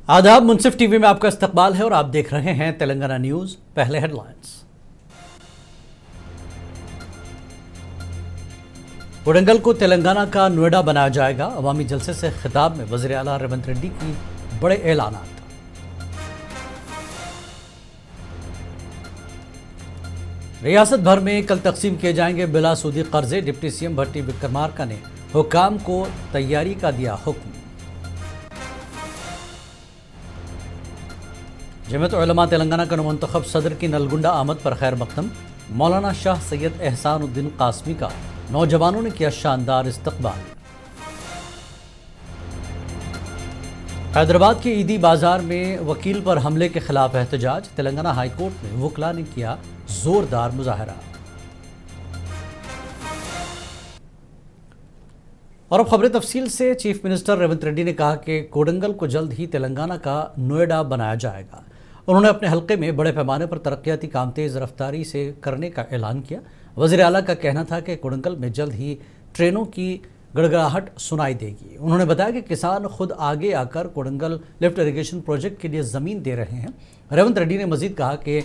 आदाब, मुंसिफ टीवी में आपका इस्तकबाल है और आप देख रहे हैं तेलंगाना न्यूज। पहले हेडलाइंस। कोडंगल को तेलंगाना का नोएडा बनाया जाएगा। अवामी जलसे से खिताब में वज़ीर आला रेवंत रेड्डी की बड़े ऐलानात। रियासत भर में कल तकसीम किए जाएंगे बिला सूदी कर्जे। डिप्टी सीएम भट्टी विक्रमार्का ने हुकाम को तैयारी का दिया हुक्म। जमीयत उलमा तेलंगाना का मुंतखब सदर की नलगुंडा आमद पर खैर मकदम। मौलाना शाह सैयद एहसानुद्दीन कासमी का नौजवानों ने किया शानदार इस्तकबाल। हैदराबाद के ईदी बाजार में वकील पर हमले के खिलाफ एहतजाज। तेलंगाना हाईकोर्ट में वकला ने किया जोरदार मुजाहरा। और अब खबरें तफसील से। चीफ मिनिस्टर रेवंत रेड्डी ने कहा कि कोडंगल को जल्द ही तेलंगाना का नोएडा बनाया जाएगा। उन्होंने अपने हल्के में बड़े पैमाने पर तरक्याती काम तेज़ रफ्तारी से करने का ऐलान किया। वज़ीर आला का कहना था कि कोडंगल में जल्द ही ट्रेनों की गड़गड़ाहट सुनाई देगी। उन्होंने बताया कि किसान खुद आगे आकर कोडंगल लिफ्ट इरिगेशन प्रोजेक्ट के लिए ज़मीन दे रहे हैं। रेवंत रेड्डी ने मजीद कहा कि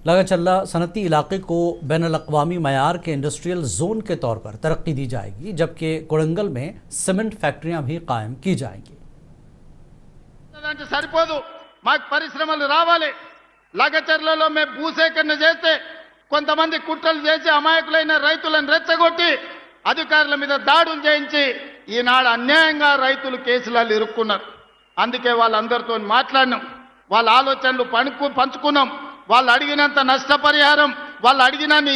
लगाचल्ला सनती इलाके को बैनुल-अक़वामी मयार के इंडस्ट्रियल जोन के तौर पर तरक्की दी जाएगी, जबकि कोडंगल में सीमेंट फैक्ट्रियां भी कायम की जाएंगी। మాకు పరిశ్రమలు రావాలి. లగచర్లలో మేము భూసేకరణ చేస్తే కొంతమంది కుట్రలు చేసి అమాయకులైన రైతులను రెచ్చగొట్టి అధికారుల మీద దాడులు చేయించి ఈనాడు అన్యాయంగా రైతులు కేసులలో ఇరుక్కున్నారు. అందుకే వాళ్ళందరితో మాట్లాడినాం, వాళ్ళ ఆలోచనలు పంచుకున్నాం. వాళ్ళు అడిగినంత నష్టపరిహారం, వాళ్ళు అడిగినన్ని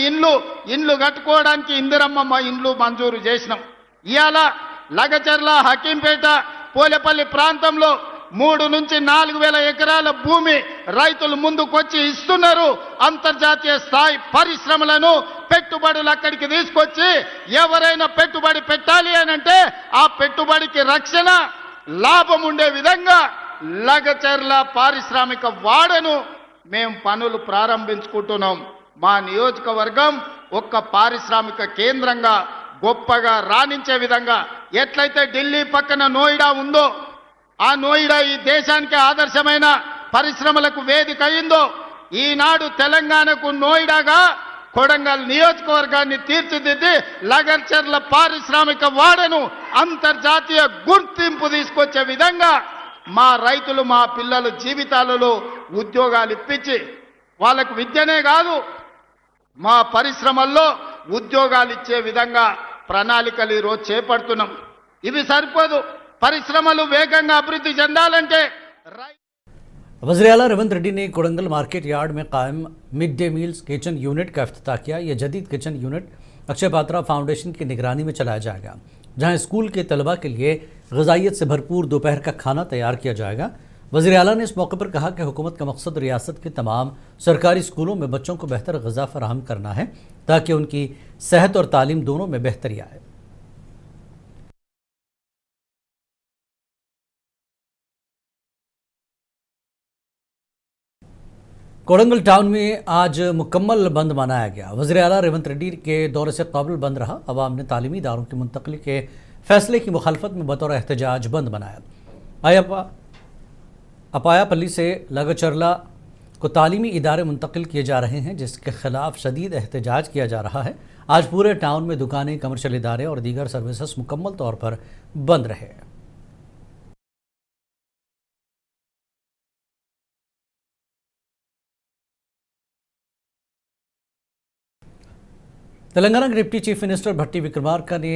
ఇండ్లు కట్టుకోవడానికి ఇందిరమ్మ ఇండ్లు మంజూరు చేసినాం. ఇవాళ లగచర్ల, హకీంపేట, పోలేపల్లి ప్రాంతంలో 3 నుంచి 4,000 ఎకరాల భూమి రైతులు ముందుకొచ్చి ఇస్తున్నారు. అంతర్జాతీయ స్థాయి పరిశ్రమలను పెట్టుబడులు అక్కడికి తీసుకొచ్చి ఎవరైనా పెట్టుబడి పెట్టాలి అంటే ఆ పెట్టుబడికి రక్షణ, లాభం ఉండే విధంగా లగచర్ల పారిశ్రామిక వాడను మేము పనులు ప్రారంభించుకుంటున్నాం. మా నియోజకవర్గం ఒక్క పారిశ్రామిక కేంద్రంగా గొప్పగా రాణించే విధంగా ఎట్లయితే ఢిల్లీ పక్కన నోయిడా ఉందో, ఆ నోయిడా ఈ దేశానికి ఆదర్శమైన పరిశ్రమలకు వేదిక అయిందో, ఈనాడు తెలంగాణకు నోయిడాగా కొడంగల్ నియోజకవర్గాన్ని తీర్చిదిద్ది లగచర్ల పారిశ్రామిక వాడను అంతర్జాతీయ గుర్తింపు తీసుకొచ్చే విధంగా మా రైతులు, మా పిల్లల జీవితాలలో ఉద్యోగాలు ఇప్పించి వాళ్ళకు విద్యనే కాదు మా పరిశ్రమల్లో ఉద్యోగాలు ఇచ్చే విధంగా ప్రణాళికలు ఈరోజు చేపడుతున్నాం. ఇవి సరిపోదు. పరిశ్రమలు వేగంగా అభివృద్ధి చెందాలంటే वज़ीर आला रेवंत रेड्डी ने कोडंगल मार्केट यार्ड में कायम mid day meals kitchen unit का इफ्तिताह किया। यह जदीद kitchen unit Akshay Patra foundation की निगरानी में चलाया जाएगा, जहां स्कूल के तलबा के लिए ग़िज़ाइयत से भरपूर दोपहर का खाना तैयार किया जाएगा। वज़ीर आला ने इस मौके पर कहा कि हुकूमत का मकसद रियासत के तमाम सरकारी स्कूलों में बच्चों को बेहतर ग़िज़ा फराहम करना है, ताकि उनकी सेहत और तालीम दोनों में बेहतरी आए। कोडंगल टाउन में आज मुकम्मल बंद मनाया गया। वज़ीर आला रेवंत रेड्डी के दौरे से काबिल बंद रहा। अवाम ने तालीमी इदारों की मुंतकली के फैसले की मुखालफत में बतौर एहतजाज बंद मनाया। अपायापल्ली से लगचरला को तालीमी इदारे मुंतकिल किए जा रहे हैं, जिसके खिलाफ शदीद एहतजाज किया जा रहा है। आज पूरे टाउन में दुकानें, कमर्शियल इदारे और दीगर सर्विसेज मुकम्मल तौर पर बंद रहे। तेलंगाना के डिप्टी चीफ मिनिस्टर भट्टी विक्रमार्का ने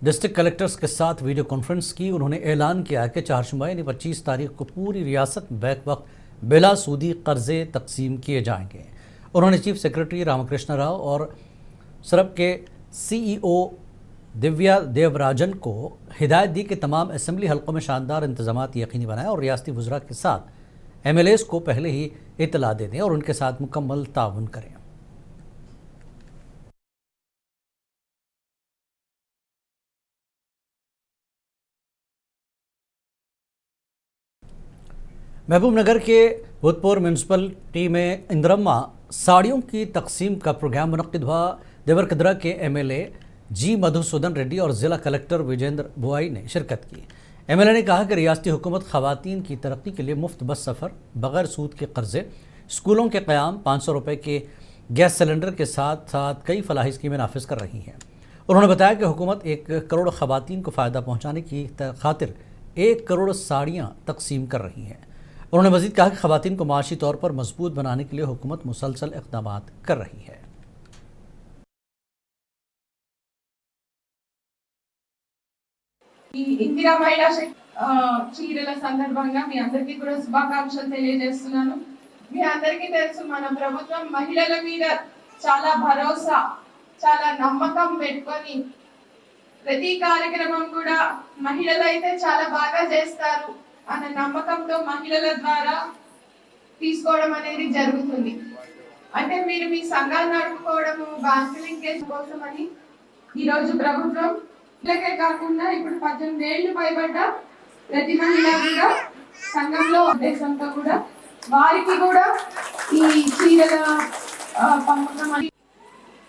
डिस्ट्रिक्ट कलेक्टर्स के साथ वीडियो कॉन्फ्रेंस की। उन्होंने ऐलान किया कि 4 यानी 25 तारीख को पूरी रियासत में बैक वक्त बिला सूदी कर्जे तकसीम किए जाएंगे। उन्होंने चीफ सेक्रेटरी रामकृष्ण राव और सरब के CEO दिव्या देवराजन को हिदायत दी कि तमाम असम्बली हल्कों में शानदार इंतजामात यकीनी बनाएं और रियासती वज़रा के साथ MLAs को पहले ही इतला दे दें और उनके साथ मुकम्मल ताउन करें। महबूब नगर के भूतपूर्व म्यूनसिपलिटी में इंदिरम्मा साड़ियों की तकसीम का प्रोग्राम मुनक्किद हुआ। देवरकद्रा के MLA जी मधुसूदन रेड्डी और ज़िला कलेक्टर विजेंद्र बुआई ने शिरकत की। एमएलए ने कहा कि रियासती हुकूमत खवातीन की तरक्की के लिए मुफ्त बस सफ़र, बगैर सूद के कर्जे, स्कूलों के क़याम, 500 रुपये के गैस सिलेंडर के साथ साथ कई फलाही स्कीमें नाफिज कर रही हैं। उन्होंने बताया कि हुकूमत 1 करोड़ खवातीन को फ़ायदा पहुँचाने की खातिर 1 करोड़ साड़ियाँ तकसीम कर रही हैं। उन्होंने मज़ीद कहा कि खवातीन को माशी तौर पर मजबूत बनाने के लिए हुकूमत मुसलसल इक़दाम कर रही है। ఈ ఇందిరా మహిళా చీరల సందర్భంగా మీ అందరికీ కూడా శుభాకాంక్షలు తెలియజేస్తున్నాను. మీ అందరికీ తెలుసు మన ప్రభుత్వం మహిళల మీద చాలా భరోసా, చాలా నమ్మకం పెట్టుకొని ప్రతి కార్యక్రమం కూడా మహిళలు అయితే చాలా బాగా చేస్తారు అనే నమ్మకంతో మహిళల ద్వారా తీసుకోవడం అనేది జరుగుతుంది. అంటే మీరు మీ సంఘాలు నడుపుకోవడము, బ్యాంక్ లింకేజ్ కోసమని ఈరోజు ప్రభుత్వం ఇలాగే కాకుండా ఇప్పుడు 18 ఏళ్ళు పైబడ్డ ప్రతి మహిళ కూడా సంఘంలో ఉద్దేశంతో కూడా వారికి కూడా ఈ చీరల పంపకం అని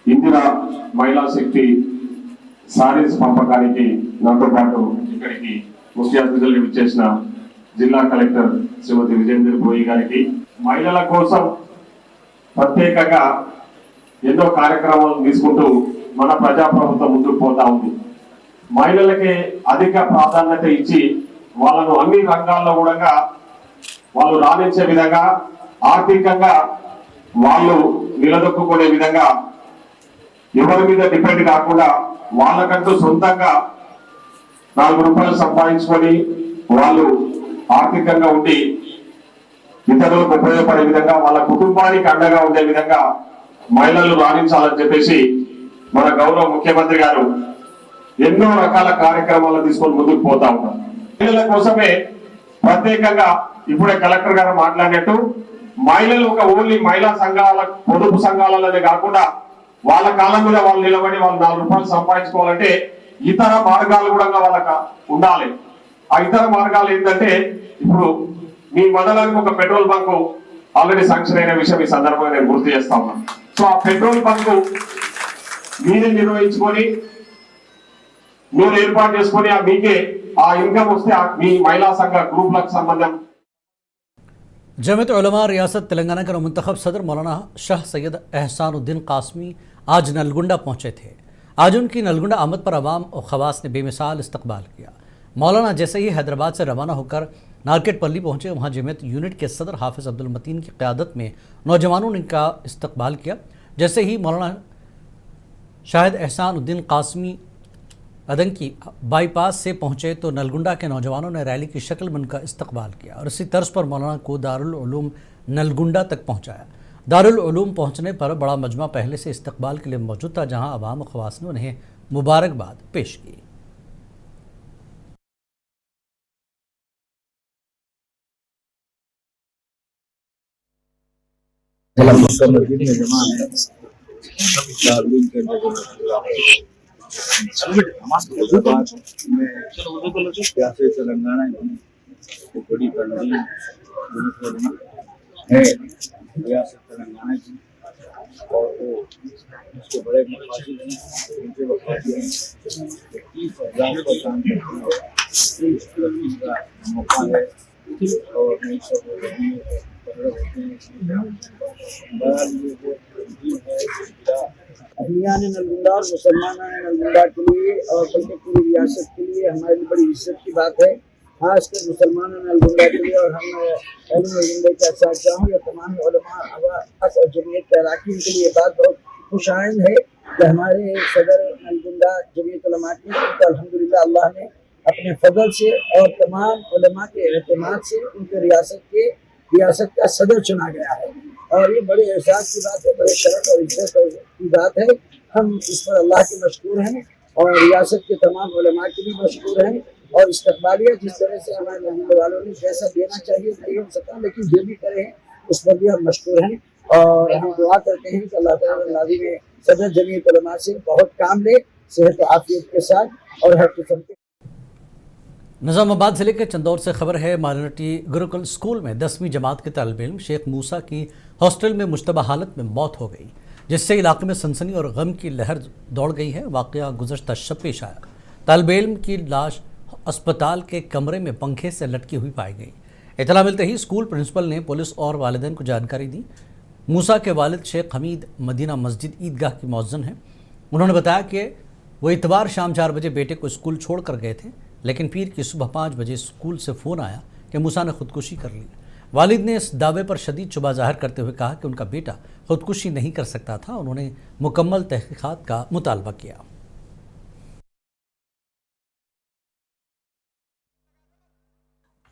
ఇందిరా మహిళా శక్తి సారీస్ పంపకానికి నాతో పాటు ఇక్కడికి ముఖ్య అతిథులుగా విచ్చేసిన జిల్లా కలెక్టర్ శ్రీమతి విజేందర్ భోయి గారికి, మహిళల కోసం ప్రత్యేకంగా ఎన్నో కార్యక్రమాలు తీసుకుంటూ మన ప్రజాప్రభుత్వం ముందుకు పోతా ఉంది. మహిళలకి అధిక ప్రాధాన్యత ఇచ్చి వాళ్ళను అన్ని రంగాల్లో కూడా వాళ్ళు రాణించే విధంగా, ఆర్థికంగా వాళ్ళు నిలదొక్కునే విధంగా, ఎవరి మీద డిపెండ్ కాకుండా వాళ్ళకంటూ సొంతంగా 4 రూపాయలు సంపాదించుకొని వాళ్ళు ఆర్థికంగా ఉండి ఇతరులకు ఉపయోగపడే విధంగా, వాళ్ళ కుటుంబానికి అండగా ఉండే విధంగా మహిళలు రాణించాలని చెప్పేసి మన గౌరవ ముఖ్యమంత్రి గారు ఎన్నో రకాల కార్యక్రమాలు తీసుకొని ముందుకు పోతా ఉన్నారు. మహిళల కోసమే ప్రత్యేకంగా ఇప్పుడే కలెక్టర్ గారు మాట్లాడినట్టు మహిళలు ఒక ఓన్లీ మహిళా సంఘాల, పొదుపు సంఘాలలోనే కాకుండా వాళ్ళ కాలం మీద వాళ్ళు నిలబడి వాళ్ళు 4 రూపాయలు సంపాదించుకోవాలంటే ఇతర మార్గాలు కూడా వాళ్ళకి ఉండాలి. ఆ ఇతర మార్గాలు ఏంటంటే, ఇప్పుడు మీ మండలానికి ఒక పెట్రోల్ బంకు ఆల్రెడీ శాంక్షన్ అయిన విషయం ఈ సందర్భంగా నేను గుర్తు చేస్తా ఉన్నాను. సో ఆ పెట్రోల్ బంకు మీరే నిర్వహించుకొని, మీరు ఏర్పాటు చేసుకొని మీకే ఆ ఇన్కమ్ వస్తే మీ మహిళా సంఘ గ్రూపులకు సంబంధం. जमीयत उलमा रियासत तेलंगाना के मुंतखब सदर मौलाना शाह सैयद एहसानुद्दीन कासमी आज नलगुंडा पहुँचे थे। आज उनकी नलगुंडा आमद पर अवाम और खवास ने बेमिसाल इस्तकबाल किया। मौलाना जैसे ही हैदराबाद से रवाना होकर नारकेट पल्ली पहुँचे, वहाँ जमीयत यूनिट के सदर हाफिज़ अब्दुल मतीन की क़यादत में नौजवानों ने इनका इस्तकबाल किया। जैसे ही मौलाना शाहिद एहसानुद्दीन कासमी अदंकी बाईपास से पहुँचे तो नलगुंडा के नौजवानों ने रैली की शक्ल में उनका इस्तकबाल किया और इसी तर्ज पर मौलाना को दारुल उलूम नलगुंडा तक पहुँचाया। दारुल उलूम पहुँचने पर बड़ा मजमा पहले से इस्तकबाल के लिए मौजूद था, जहाँ अवाम और खवास ने उन्हें मुबारकबाद पेश की। तेलंगाना की बड़ी तंजीम है रियासत तेलंगाना की, और वो उसके बड़े मकासद हैं, उनके वफादी हैं। 30,000 का काम करते हैं, तरक्की का मौका है और नई सब होते हैं। अभियान नलगुंडा और मुसलमान नलगुंडा के लिए और बल्कि पूरी रियासत के लिए हमारी बड़ी इज्जत की बात है, खासकर मुसलमान नलगुंडा के लिए। और हम नलगुंडा के साथ या तमाम उलमा और जमीयत के अरकान के लिए बात बहुत खुशाइंद है कि हमारे सदर नलगुंडा जमीयत उलमा की, उनको अल्हम्दुलिल्लाह अल्लाह ने अपने फजल से और तमाम उलमा के एहतमाद से उनके रियासत का सदर चुना गया है। और ये बड़े एहसास की बात है, बड़े शरफ और इज्जत की बात है। हम इस पर अल्लाह के मशकूर हैं और रियासत के तमाम उलमा के भी मशकूर हैं। और इस्तकबालिया जिस तरह से हमारे रहने वालों ने जैसा देना चाहिए नहीं हो सकता, लेकिन जो भी करे हैं उस पर भी हम मशकूर हैं। और हम दुआ करते हैं कि अल्लाह ताला नाज़िम सदर जमीयत उलमा से बहुत काम ले, सेहत आफियत के साथ और हर किस्म के। निज़ामाबाद ज़िले के चंदौर से खबर है, माइनॉरिटी गुरुकुल स्कूल में 10वीं जमात के तालिब इल्म शेख मूसा की हॉस्टल में मुश्तबा हालत में मौत हो गई, जिससे इलाके में सनसनी और गम की लहर दौड़ गई है। वाक़या गुज़श्ता शब पेश आया। तालिब इल्म की लाश अस्पताल के कमरे में पंखे से लटकी हुई पाई गई। इतला मिलते ही स्कूल प्रिंसिपल ने पुलिस और वालिदैन को जानकारी दी। मूसा के वालिद शेख हमीद मदीना मस्जिद ईदगाह की मौज़िन हैं। उन्होंने बताया कि वो इतवार शाम 4 बजे बेटे को स्कूल छोड़ कर गए थे, लेकिन पीर की सुबह 5 बजे स्कूल से फ़ोन आया कि मूसा ने खुदकुशी कर ली। वालिद ने इस दावे पर शदीद शुबा ज़ाहिर करते हुए कहा कि उनका बेटा खुदकुशी नहीं कर सकता था। उन्होंने मुकम्मल तहक़ीक़ात का मुतालबा किया।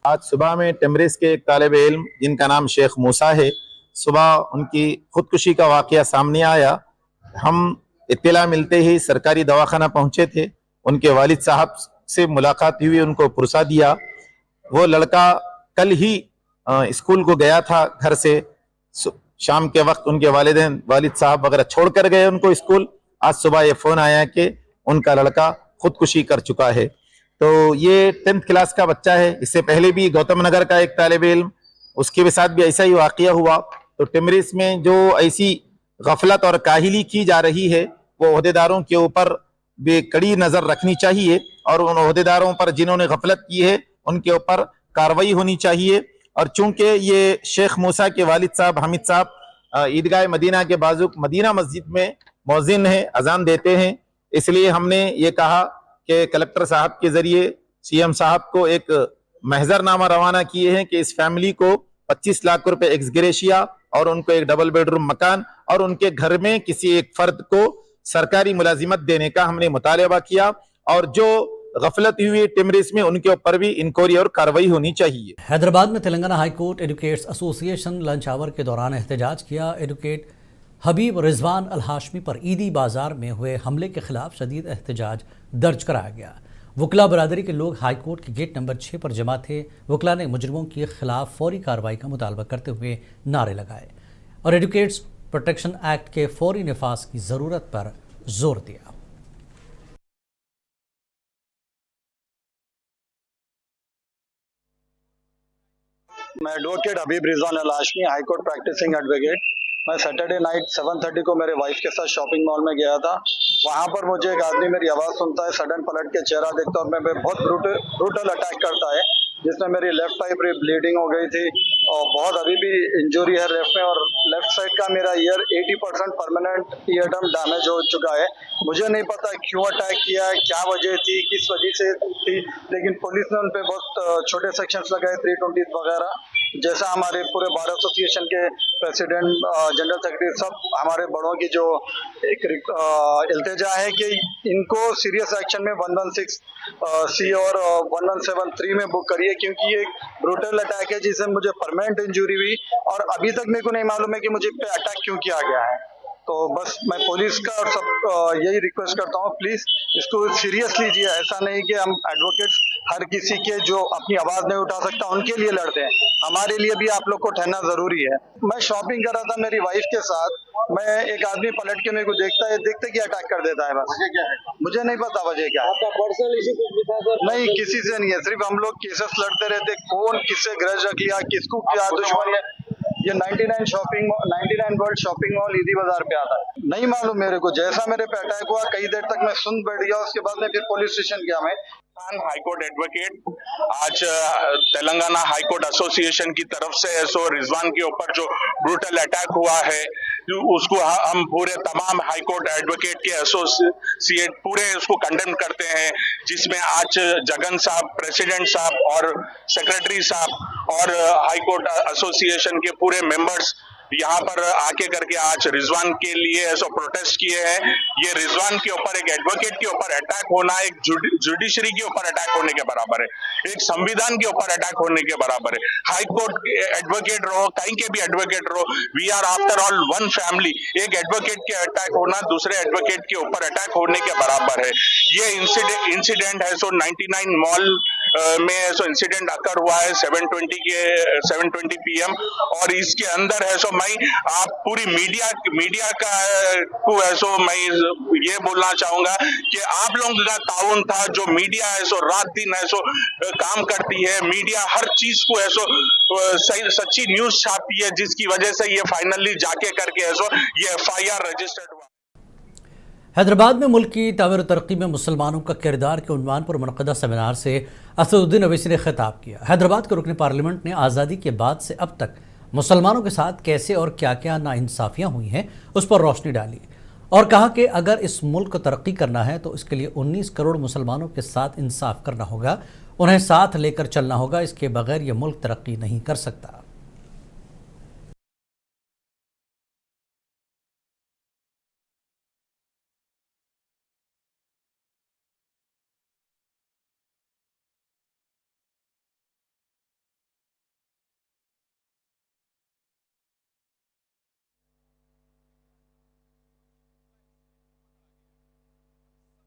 आज सुबह में टेमरिस के एक तालिब इल्म जिनका नाम शेख मूसा है, सुबह उनकी खुदकुशी का वाक़या सामने आया। हम इत्तला मिलते ही सरकारी दवाखाना पहुंचे थे। उनके वालिद साहब से मुलाकात हुई, उनको पुरसा दिया। वो लड़का कल ही स्कूल को गया था घर से, शाम के वक्त उनके वालिद साहब वगैरह छोड़ कर गए उनको स्कूल। आज सुबह ये फ़ोन आया कि उनका लड़का खुदकुशी कर चुका है। तो ये 10th क्लास का बच्चा है। इससे पहले भी गौतम नगर का एक तालिब इल्म, उसके साथ भी ऐसा ही वाक़या हुआ। तो टेमरिस में जो ऐसी गफलत और काहिली की जा रही है, वो ओहदेदारों के ऊपर भी कड़ी नज़र रखनी चाहिए और उन ओहदेदारों पर जिन्होंने गफलत की है उनके ऊपर कार्रवाई होनी चाहिए। और चूंकि ये शेख मूसा के वालिद साहब हामिद साहब ईदगाह मदीना के बाजू मदीना मस्जिद में मौज़िन है, अजान देते हैं, इसलिए हमने ये कहा कि कलेक्टर साहब के जरिए CM साहब को एक महजरनामा रवाना किए हैं कि इस फैमिली को 25 लाख रुपए एक्स ग्रेशिया और उनको एक डबल बेडरूम मकान और उनके घर में किसी एक फर्द को सरकारी मुलाजिमत देने का हमने मुतालबा किया। और जो गफलत हुई टेमरिस में उनके ऊपर भी इंक्वायरी और कार्रवाई होनी चाहिए। हैदराबाद में Telangana high court advocates association lunch hour के दौरान एहतजाज किया। एडवोकेट हबीब रिजवान अल हाशमी पर ईदी बाजार में हुए हमले के खिलाफ शदीद एहतजाज दर्ज कराया गया। वकला बरादरी के लोग हाई कोर्ट के गेट नंबर 6 पर जमा थे। वकला ने मुजरिमों के खिलाफ फौरी कार्रवाई का मुतालबा करते हुए नारे लगाए और एडवोकेट्स प्रोटेक्शन एक्ट के फौरी नफाज की ज़रूरत पर जोर दिया। मैं advocate Habib Rizwan Al Hashmi, high court practising advocate. मैं सैटरडे नाइट 7:30 को मेरे वाइफ के साथ शॉपिंग मॉल में गया था। वहाँ पर मुझे एक आदमी मेरी आवाज़ सुनता है, सडन पलट के चेहरा देखता है और मैं बहुत ब्रूटल अटैक करता है, जिसमें मेरी लेफ्ट आई पूरी ब्लीडिंग हो गई थी और बहुत अभी भी इंजरी है लेफ्ट में। और लेफ्ट साइड का मेरा year 80% permanent ear drum damage हो चुका है। मुझे नहीं पता क्यों अटैक किया है, क्या वजह थी, किस वजह से थी, लेकिन पुलिस ने उन पर बहुत छोटे सेक्शंस लगाए, 320 वगैरह। जैसा हमारे पूरे बार एसोसिएशन के प्रेसिडेंट, जनरल सेक्रेटरी, सब हमारे बड़ों की जो एक इल्तिजा है कि इनको सीरियस एक्शन में 116C और 1173 में बुक करिए, क्योंकि ये एक ब्रूटल अटैक है जिससे मुझे परमानेंट इंजरी हुई और अभी तक मेरे को नहीं मालूम है कि मुझे पे अटैक क्यों किया गया है। तो बस मैं पुलिस का और सब यही रिक्वेस्ट करता हूँ, प्लीज इसको सीरियस लीजिए। ऐसा नहीं कि हम एडवोकेट्स हर किसी के जो अपनी आवाज नहीं उठा सकता उनके लिए लड़ते हैं, हमारे लिए भी आप लोग को ठहरना जरूरी है। मैं शॉपिंग कर रहा था मेरी वाइफ के साथ, मैं एक आदमी पलट के मेरे को देखता है, देखते कि अटैक कर देता है। बस क्या है मुझे नहीं पता वजह क्या है। पर्सनल इशू कुछ भी था सर? नहीं, किसी से नहीं है, सिर्फ हम लोग केसेस लड़ते रहते, कौन किससे ग्रज रख लिया, किसको क्या दुश्मनी है। ये 99 वर्ल्ड शॉपिंग मॉल ईदी बाजार पे आता है, नहीं मालूम मेरे को। जैसा मेरे पे अटैक हुआ कई देर तक मैं सुन बैठ गया, उसके बाद में फिर पुलिस स्टेशन गया। मैं हाईकोर्ट एडवोकेट आज तेलंगाना हाईकोर्ट एसोसिएशन की तरफ से सो रिजवान के ऊपर जो ब्रूटल अटैक हुआ है उसको हम पूरे तमाम हाईकोर्ट एडवोकेट के एसोसिएट पूरे उसको कंडेम करते हैं, जिसमें आज जगन साहब, प्रेसिडेंट साहब और सेक्रेटरी साहब और हाईकोर्ट एसोसिएशन के पूरे मेंबर्स यहाँ पर आके करके आज रिजवान के लिए ऐसा प्रोटेस्ट किए हैं। ये रिजवान के ऊपर एक एडवोकेट के ऊपर अटैक होना एक जुडिशरी के ऊपर अटैक होने के बराबर है, एक संविधान के ऊपर अटैक होने के बराबर है। हाई कोर्ट एडवोकेट रहो, कहीं के भी एडवोकेट रहो, we are after all one family. एक एडवोकेट के अटैक होना दूसरे एडवोकेट के ऊपर अटैक होने के बराबर है। ये इंसिडेंट है सो 99 मॉल में ऐसा इंसिडेंट अकर हुआ है 7:20 PM और इसके अंदर है सो मैं आप पूरी मीडिया का को ऐसो मैं ये बोलना चाहूंगा कि आप लोगों का ताउन था, जो मीडिया है सो रात दिन ऐसो काम करती है, मीडिया हर चीज को ऐसो सही सच्ची न्यूज छापती है, जिसकी वजह से ये फाइनली जाके करके ऐसो ये FIR रजिस्टर्ड हुआ। हैदराबाद में मुल्क की तामीर तरक्की में मुसलमानों का किरदार के उन्वान पर मुनक़दा सेमिनार से असदुद्दीन अवैसी ने खिताब किया। हैदराबाद के रुकन पार्लियामेंट ने आज़ादी के बाद से अब तक मुसलमानों के साथ कैसे और क्या क्या नाइंसाफियाँ हुई हैं उस पर रोशनी डाली और कहा कि अगर इस मुल्क को तरक्की करना है तो इसके लिए 19 करोड़ मुसलमानों के साथ इंसाफ करना होगा, उन्हें साथ लेकर चलना होगा। इसके बगैर ये मुल्क तरक्की नहीं कर सकता।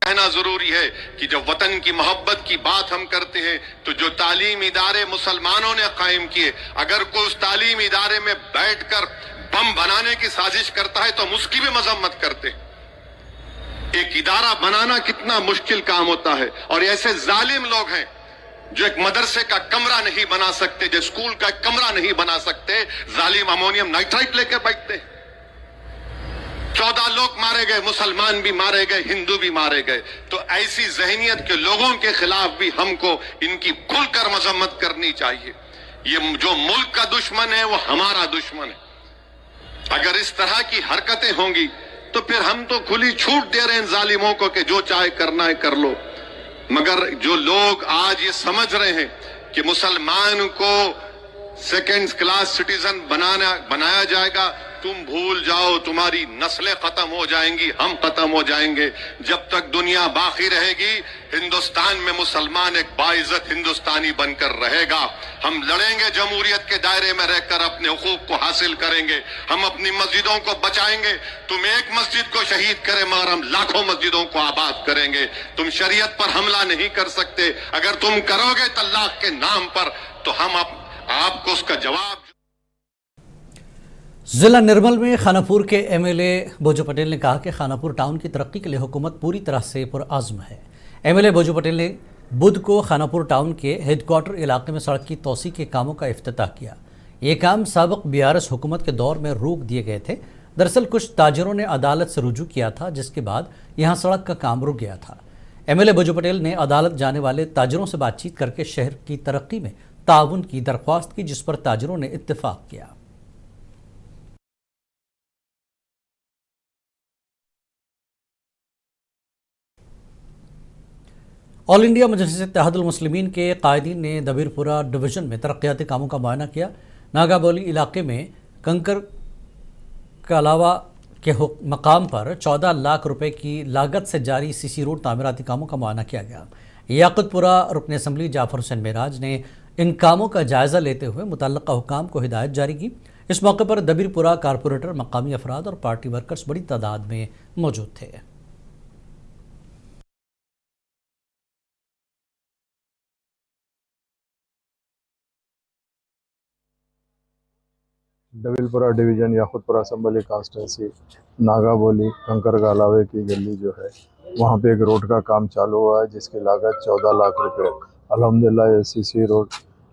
कहना जरूरी है कि जब वतन की मोहब्बत की बात हम करते हैं तो जो तालीम इदारे मुसलमानों ने कायम किए, अगर कोई उस तालीम इदारे में बैठकर बम बनाने की साजिश करता है तो हम उसकी भी मजम्मत करते हैं। एक इदारा बनाना कितना मुश्किल काम होता है, और ऐसे जालिम लोग हैं जो एक मदरसे का कमरा नहीं बना सकते, जो स्कूल का कमरा नहीं बना सकते, जालिम अमोनियम नाइट्राइट लेकर बैठते हैं। 14 लोग मारे गए, मुसलमान भी मारे गए, हिंदू भी मारे गए। तो ऐसी जहनियत के लोगों के खिलाफ भी हमको इनकी खुलकर मजम्मत करनी चाहिए। ये जो मुल्क का दुश्मन है वो हमारा दुश्मन है। अगर इस तरह की हरकतें होंगी तो फिर हम तो खुली छूट दे रहे हैं जालिमों को कि जो चाहे करना है कर लो। मगर जो लोग आज ये समझ रहे हैं कि मुसलमान को सेकेंड क्लास सिटीजन बनाया जाएगा, तुम भूल जाओ, तुम्हारी नस्लें खत्म हो जाएंगी, हम खत्म हो जाएंगे। जब तक दुनिया बाकी रहेगी हिंदुस्तान में मुसलमान एक बाइज्जत हिंदुस्तानी बनकर रहेगा। हम लड़ेंगे, जमहूरियत के दायरे में रहकर अपने हुकूक को हासिल करेंगे, हम अपनी मस्जिदों को बचाएंगे। तुम एक मस्जिद को शहीद करे मगर हम लाखों मस्जिदों को आबाद करेंगे। तुम शरीयत पर हमला नहीं कर सकते, अगर तुम करोगे तलाक के नाम पर तो हम आपको उसका जवाब। जिला निर्मल में खानापुर के एमएलए बोजो पटेल ने कहा कि खानापुर टाउन की तरक्की के लिए हुकूमत पूरी तरह से पुरआज़्म है। एमएलए बोजो पटेल ने बुध को खानापुर टाउन के हेडक्वार्टर इलाके में सड़क की तोसी के कामों का इफ्तिताह किया। ये काम साबिक़ बीआरएस हुकूमत के दौर में रोक दिए गए थे। दरअसल कुछ ताजरों ने अदालत से रुजू किया था, जिसके बाद यहाँ सड़क का काम रुक गया था। एमएलए बोजो पटेल ने अदालत जाने वाले ताजरों से बातचीत करके शहर की तरक्की में ताउन की दरख्वास्त की, जिस पर ताजरों ने इत्तेफाक किया। ऑल इंडिया मजलिस इत्तेहादुल मुस्लिमीन के कायदीन ने दबीरपुरा डिवीज़न में तरक्याती कामों का मुआयना किया। नागाबोली इलाके में कंकर कलावा के मकाम पर 14 लाख रुपए की लागत से जारी सीसी रोड तामीराती कामों का मुआयना किया गया। याकुतपुरा रुकन असम्बली जाफर हुसैन मेराज ने इन कामों का जायज़ा लेते हुए मुतल्लिक़ा हुकाम को हिदायत जारी की। इस मौके पर दबीरपुरा कारपोरेटर, मकामी अफराद और पार्टी वर्कर्स बड़ी तादाद में मौजूद थे। Dabeerpura division Yakutpura assembly constituency नागाबोली कंकर गालावे की गली जो है वहाँ पे एक रोड का काम चालू हुआ है जिसकी लागत 14 लाख रुपए। अल्हम्दुलिल्लाह ये सीसी रोड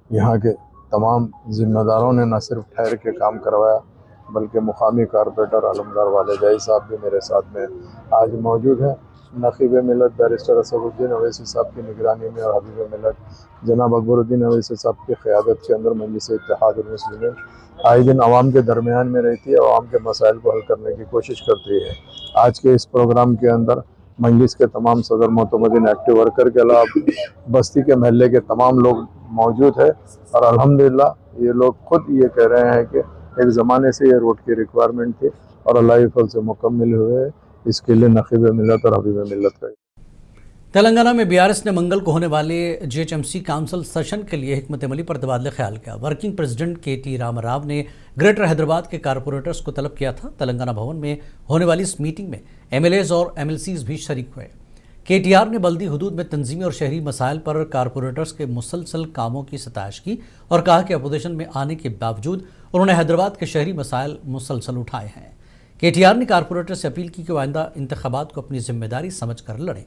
यहाँ के तमाम जिम्मेदारों ने न सिर्फ ठहर के काम करवाया बल्कि मुकामी कारपोरेटर आलमदार वालेजाई साहब भी मेरे साथ में आज मौजूद हैं। नकीब मिलत बैरिस्टर असदुद्दीन अवैसी साहब की निगरानी में और हबीब मिलत जनाब अकबरुद्दीन अवैसी साहब की क़यादत के अंदर मजलिस इत्तेहादुल मुस्लिमीन आए दिन आवाम के दरमियान में रहती है, आवाम के मसाइल को हल करने की कोशिश करती है। आज के इस प्रोग्राम के अंदर मजलिस के तमाम सदर मोतमदीन एक्टिव वर्कर के अलावा बस्ती के महल्ले के तमाम लोग मौजूद है और अल्हम्दुलिल्लाह ये लोग खुद ये कह रहे हैं कि एक ज़माने से ये रोड की रिक्वायरमेंट थी और अल्लाह के फज़ल से मुकम्मल हुए। इसके लिए नकीब मिलत और हबीब मिलत का तेलंगाना में बीआरएस ने मंगल को होने वाले जीएचएमसी काउंसिल सेशन के लिए हिकमत अमली पर तबादला ख्याल किया। Working president K.T.. रामाराव ने ग्रेटर हैदराबाद के कारपोरेटर्स को तलब किया था। तेलंगाना भवन में होने वाली इस मीटिंग में एमएलएज और एमएलसीज भी शरीक हुए। केटीआर ने बल्दी हुदूद में तंजीमी और शहरी मसाइल पर कारपोरेटर्स के मुसलसल कामों की सताइश की और कहा कि अपोजिशन में आने के बावजूद उन्होंने हैदराबाद के शहरी मसाइल मुसलसल उठाए हैं। केटीआर ने कारपोरेटर से अपील की कि आइंदा इंतखाबात को अपनी जिम्मेदारी समझकर लड़ें।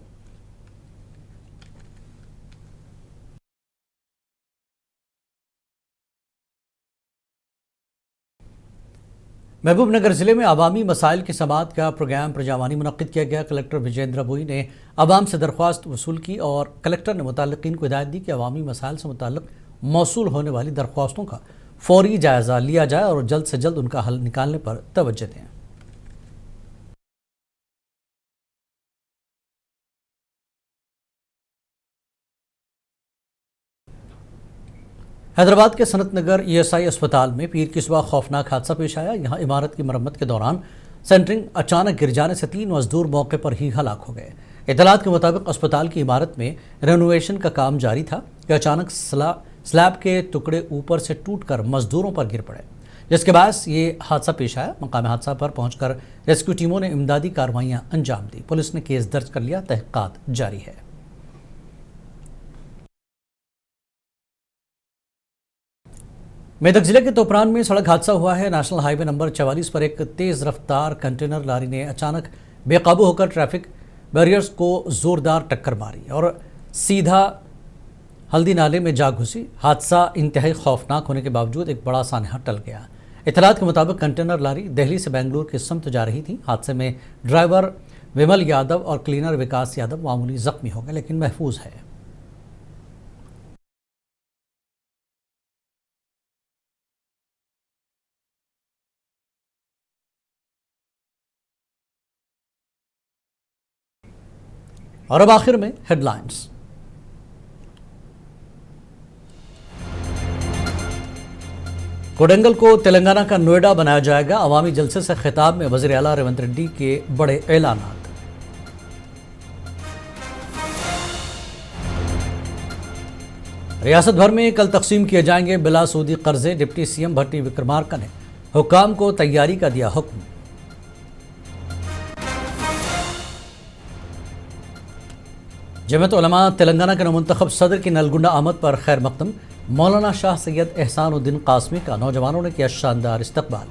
महबूबनगर जिले में अवामी मसाइल के समाअत का प्रोग्राम प्रजावानी मुनक्किद किया गया। कलेक्टर विजेंद्र भोई ने अवाम से दरख्वास्त वसूल की और कलेक्टर ने मुतल्लिकीन को हिदायत दी कि अवामी मसाइल से मुतल्लिक मौसूल होने वाली दरख्वास्तों का फौरी जायज़ा लिया जाए और जल्द से जल्द उनका हल निकालने पर तवज्जो दें। हैदराबाद के सनत नगर ESI अस्पताल में पीर की सुबह खौफनाक हादसा पेश आया। यहां इमारत की मरम्मत के दौरान सेंटरिंग अचानक गिर जाने से 3 मजदूर मौके पर ही हलाक हो गए। इतलात के मुताबिक अस्पताल की इमारत में रेनोवेशन का काम जारी था कि अचानक स्लैब के टुकड़े ऊपर से टूटकर मजदूरों पर गिर पड़े, जिसके बाद ये हादसा पेश आया। मकाम हादसा पर पहुंचकर रेस्क्यू टीमों ने इमदादी कार्रवाइयां अंजाम दी। पुलिस ने केस दर्ज कर लिया, तहकीकात जारी है। मेदक जिले के तोपरान में सड़क हादसा हुआ है। नेशनल हाईवे नंबर 44 पर एक तेज रफ्तार कंटेनर लारी ने अचानक बेकाबू होकर ट्रैफिक बैरियर्स को जोरदार टक्कर मारी और सीधा हल्दी नाले में जा घुसी। हादसा इंतहाई खौफनाक होने के बावजूद एक बड़ा सानहा टल गया। इतलात के मुताबिक कंटेनर लारी दिल्ली से बेंगलुरु की समत जा रही थी। हादसे में ड्राइवर विमल यादव और क्लीनर विकास यादव मामूली जख्मी हो गए, लेकिन महफूज है। और अब आखिर में हेडलाइंस। कोडंगल को तेलंगाना का नोएडा बनाया जाएगा। अवामी जलसे से खिताब में वज़ीर आला रेवंत रेड्डी के बड़े ऐलानात। रियासत भर में कल तकसीम किए जाएंगे बिला सूदी कर्जे। डिप्टी CM भट्टी विक्रमार्का ने हुक्काम को तैयारी का दिया हुक्म। जमात उलमा तेलंगाना के नौमुंतखब सदर की नलगुंडा आमद पर खैर मकदम। मौलाना शाह सैयद एहसानुद्दीन कासमी का नौजवानों ने किया शानदार इस्तकबाल।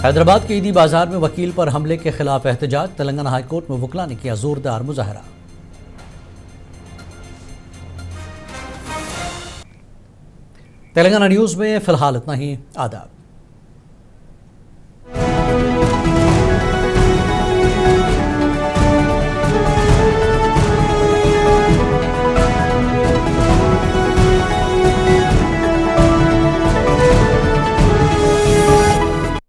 हैदराबाद के ईदी बाजार में वकील पर हमले के खिलाफ एहतजाज। तेलंगाना हाईकोर्ट में वकला ने किया जोरदार मुजाहरा। तेलंगाना न्यूज़ में फिलहाल इतना ही। आदाब।